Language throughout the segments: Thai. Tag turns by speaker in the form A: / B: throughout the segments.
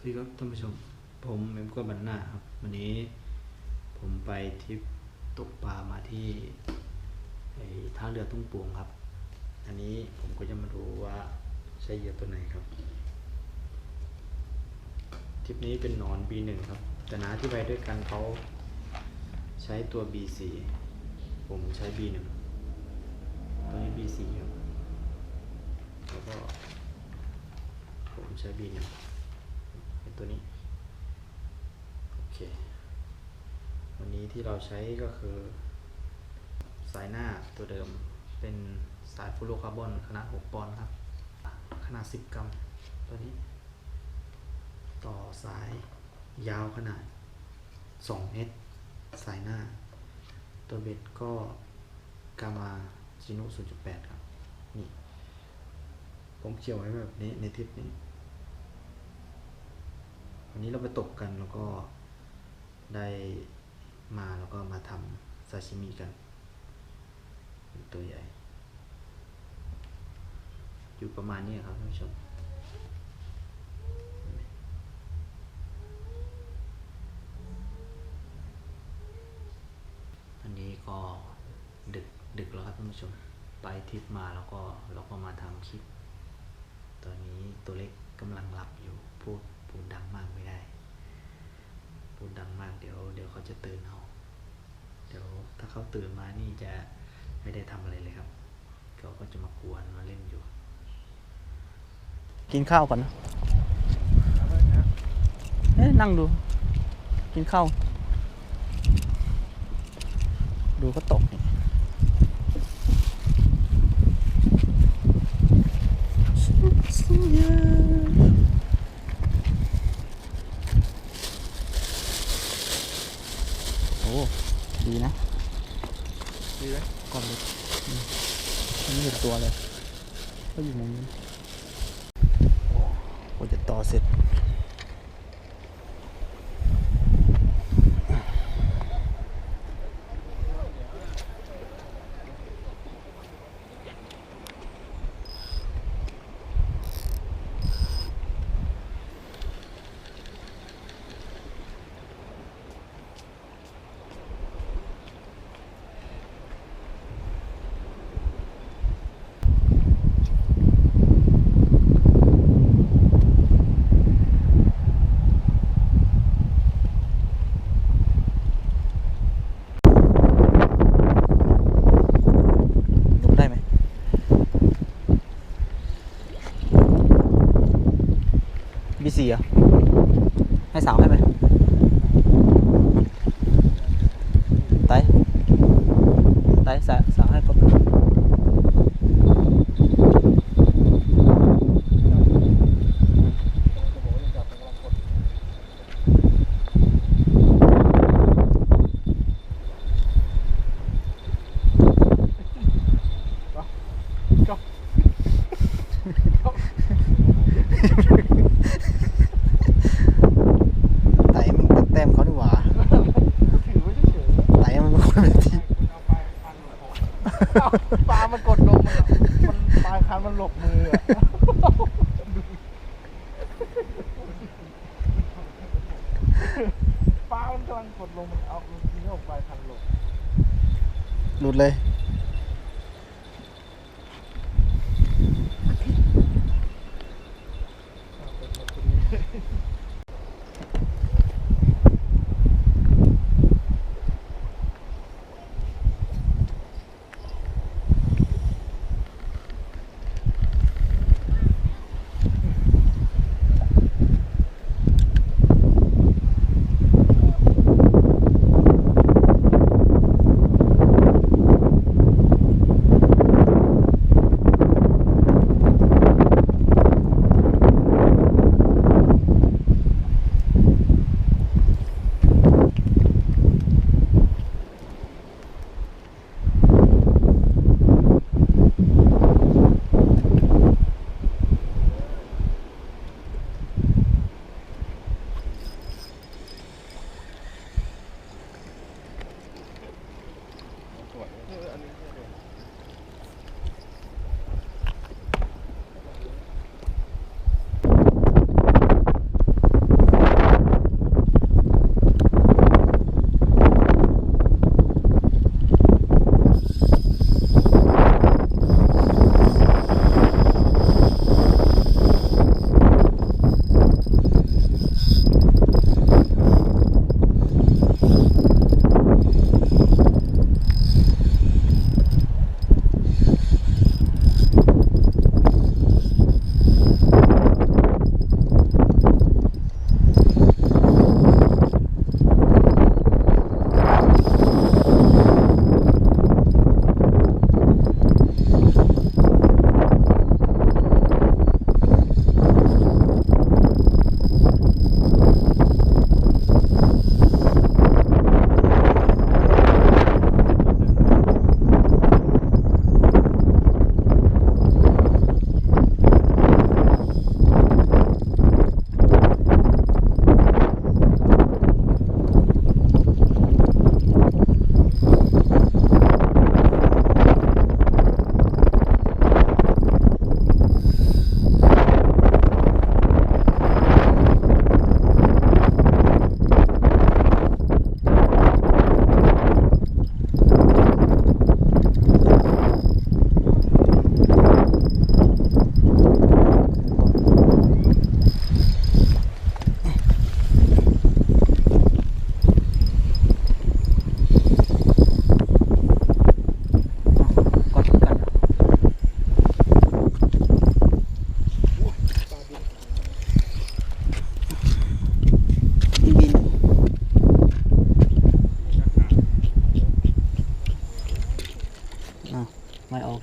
A: สวัสดีครับท่านผู้ชมผมM.kluayบรรณาครับวันนี้ผมไปทริปตกปลามาที่ท่าเรือตุ้งปวงครับอันนี้ผมก็จะมาดูว่าใช้เหยื่อตัวไหนครับทริปนี้เป็นหนอน B1 ครับแต่น้าที่ไปด้วยกันเขาใช้ตัว B4 ผมใช้ B1 ตัวนี้ B4 ครับแล้วก็ผมใช้ B1 เป็นตัวนี้โอเควันนี้ที่เราใช้ก็คือสายหน้าตัวเดิมเป็นสายฟลูโรคาร์บอนขนาด6 ปอนด์ครับขนาด10 กรัมตัวนี้ต่อสายยาวขนาด2 เมตรสายหน้าตัวเบ็ดก็กามาจิโนะ 0.8 ครับนี่ผมเขียวไว้แบบนี้ในทริปนี้วันนี้เราไปตกกันแล้วก็ได้มาแล้วก็มาทำซาชิมิกันตัวใหญ่อยู่ประมาณนี้ครับท่านผู้ชมอันนี้ก็ดึกแล้วครับท่านผู้ชมไปทริปมาแล้วก็เราก็มาทำคลิปตอนนี้ตัวเล็กกำลังหลับอยู่พูดดังมากไม่ได้พูดดังมากเดี๋ยวเขาจะตื่นเอาเดี๋ยวถ้าเขาตื่นมานี่จะไม่ได้ทำอะไรเลยครับเขาก็จะมากวนมาเล่นอยู่กินข้าวก่อนนะนั่งดูกินข้าวดูเขาตกนี่โอ้ดีนะดีไหมก่อนเลยไม่เห็นตัวเลยก็อยู่มุมนี้โอ้จะต่อเสร็จB4 อ่ะให้สาวให้ไหมไต่สาวให้ก็
B: ปลามันกดลงมันปลายคันมันหลบมืออ่ะปลามันกำลังกดลงมันเอาทีนี้ออกปลายคันหลบ
A: หลุดเลย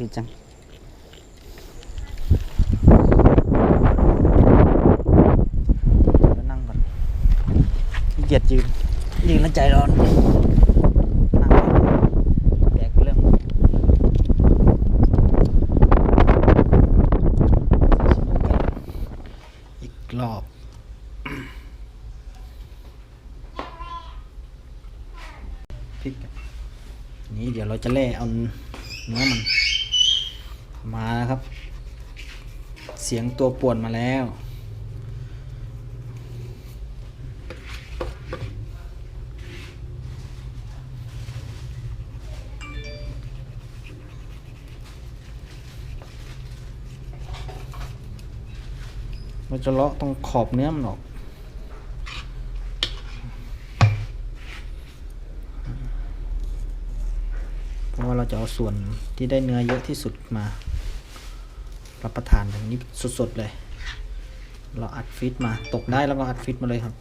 C: ดีจังเดี๋ยวนั่งก่อนขี้เกียจยืนแล้วใจร้อนนั่งแบกเรื่องอีกรอบพริกนี้เดี๋ยวเราจะแล่เอาเนื้อมันมาแล้วครับเสียงตัวป่วนมาแล้วเราจะเลาะตรงขอบเนื้อมันออกเพราะว่าเราจะเอาส่วนที่ได้เนื้อเยอะที่สุดมารับประทานแบบนี้สดๆเลยเราอัดฟิตมาตกได้แล้วก็อัดฟิตมาเลยครับ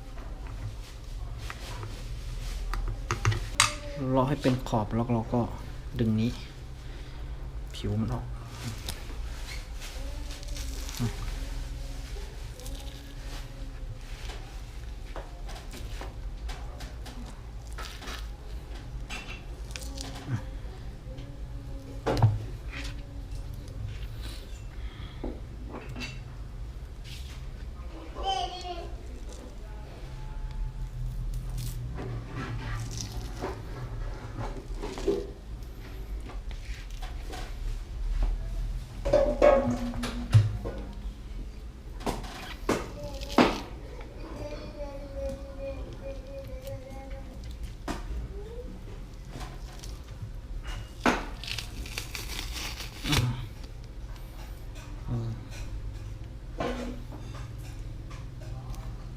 C: เลาะให้เป็นขอบแล้วเราก็ดึงนี้ผิวมันออก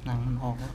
C: หนังมันออกแล้ว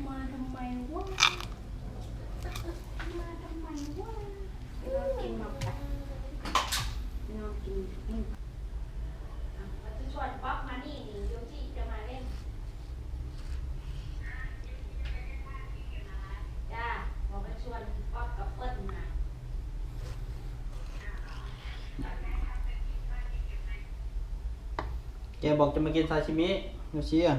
D: มาทำไมวะเรากินมาไปเรากินจะชวนป๊อกมานี่เดี๋ยวที่จะมาเล่นจ้าบอกไปชวนป๊อกกับเปิ้ลมา
C: แกบอกจะมากินซาชิมิโยชิอ่ะ